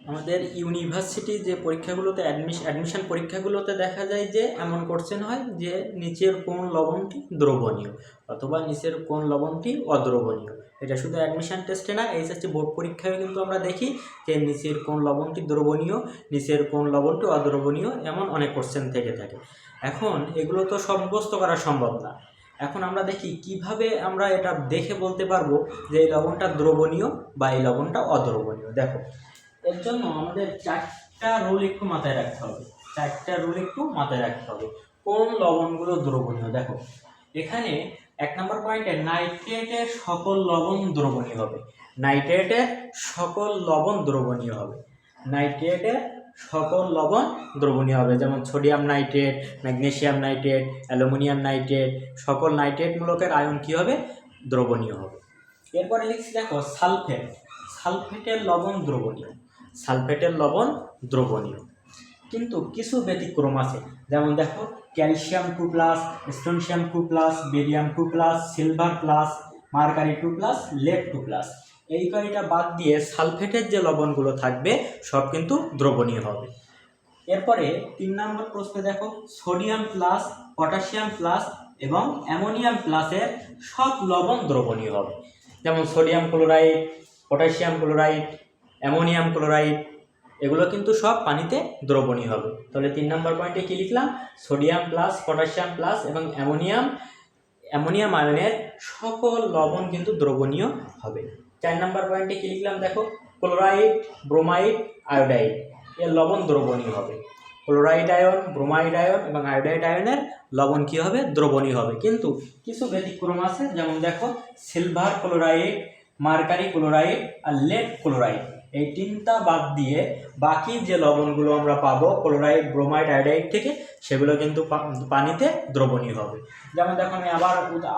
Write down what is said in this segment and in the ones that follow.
আমাদের ইউনিভার্সিটি যে পরীক্ষাগুলোতে অ্যাডমিশন পরীক্ষাগুলোতে দেখা যায় যে এমন কোশ্চেন হয় যে নিচের কোন লবণটি দ্রবণীয় অথবা নিচের কোন লবণটি অদ্রবণীয়। এটা শুধু অ্যাডমিশন টেস্টে না, এইচএসসি বোর্ড পরীক্ষায় কিন্তু আমরা দেখি যে নিচের কোন লবণটি দ্রবণীয়, নিচের কোন লবণটি অদ্রবণীয়, এমন অনেক কোশ্চেন থেকে থাকে। এখন এগুলো তো সব মুখস্থ করা সম্ভব না। এখন আমরা দেখি কিভাবে আমরা এটা দেখে বলতে পারবো যে এই লবণটা দ্রবণীয় বা এই লবণটা অদ্রবণীয়। দেখো, এর জন্য আমাদের চারটা রুল একটু মাথায় রাখতে হবে। কোন লবণগুলো দ্রবণীয়? দেখো, এখানে 1 নম্বর পয়েন্টে নাইট্রেটের সকল লবণ দ্রবণীয় হবে। যেমন sodium nitrate, magnesium nitrate, aluminium nitrate, সকল নাইট্রেট মূলকের আয়ন কি হবে? দ্রবণীয় হবে। এরপরে লিখছি দেখো সালফেটের লবণ দ্রবণীয়, কিন্তু কিছু ব্যতিক্রম আছে। যেমন দেখো, calcium 2+, strontium 2+, barium 2+, silver plus, mercury 2+, lead 2+, এই কয়টা বাদ দিয়ে সালফেটের যে লবণগুলো থাকবে সব কিন্তু দ্রবণীয় হবে। এরপরে 3 নম্বর প্রশ্নে দেখো, সোডিয়াম প্লাস, পটাশিয়াম প্লাস এবং অ্যামোনিয়াম প্লাসের সব লবণ দ্রবণীয় হবে। যেমন sodium chloride, potassium chloride, ammonium chloride, এগুলো কিন্তু সব পানিতে দ্রবণীয় হবে। তাহলে 3 নম্বর পয়েন্টে কি লিখলাম? সোডিয়াম প্লাস, পটাশিয়াম প্লাস এবং অ্যামোনিয়াম আয়নের সকল লবণ কিন্তু দ্রবণীয় হবে। 4 নম্বর পয়েন্টে কি লিখলাম? দেখো, ক্লোরাইড, ব্রোমাইড, আয়োডাইড এর লবণ দ্রবণীয় হবে। ক্লোরাইড আয়ন, ব্রোমাইড আয়ন এবং আয়োডাইড আয়নের লবণ কি হবে? দ্রবণীয় হবে। কিন্তু কিছু ব্যতিক্রম আছে। যেমন দেখো, সিলভার ক্লোরাইড, মার্কারি ক্লোরাইড আর লেড ক্লোরাইড, এই 3টা বাদ দিয়ে বাকি যে লবণগুলো আমরা পাবো ক্লোরাইড, ব্রোমাইড, আয়োডাইড থেকে, সেগুলো কিন্তু পানিতে দ্রবণীয় হবে। যেমন দেখো, আমি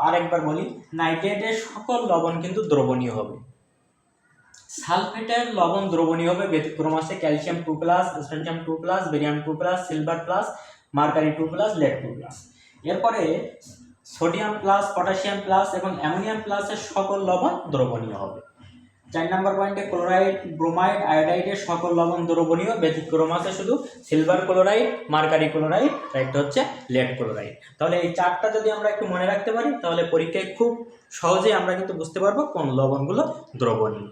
আরেকবার বলি, নাইট্রেটের সকল লবণ কিন্তু দ্রবণীয় হবে। সালফেটের লবণ দ্রবণীয় হবে, ব্যতিক্রম আছে। Calcium 2+, strontium 2+, barium 2+, silver plus, mercury 2+, lead 2+। এরপরে সোডিয়াম প্লাস, পটাশিয়াম প্লাস এবং অ্যামোনিয়াম প্লাসের সকল লবণ দ্রবণীয় হবে। 4 নম্বর পয়েন্টে ক্লোরাইড, ব্রোমাইড, আয়োডাইডের সকল লবণ দ্রবণীয়, ব্যতিক্রম আছে শুধু সিলভার ক্লোরাইড, মার্কারি ক্লোরাইড, একটা হচ্ছে লেড ক্লোরাইড। তাহলে এই 4টা যদি আমরা একটু মনে রাখতে পারি, তাহলে পরীক্ষায় খুব সহজেই আমরা কিন্তু বুঝতে পারবো কোন লবণগুলো দ্রবণীয়।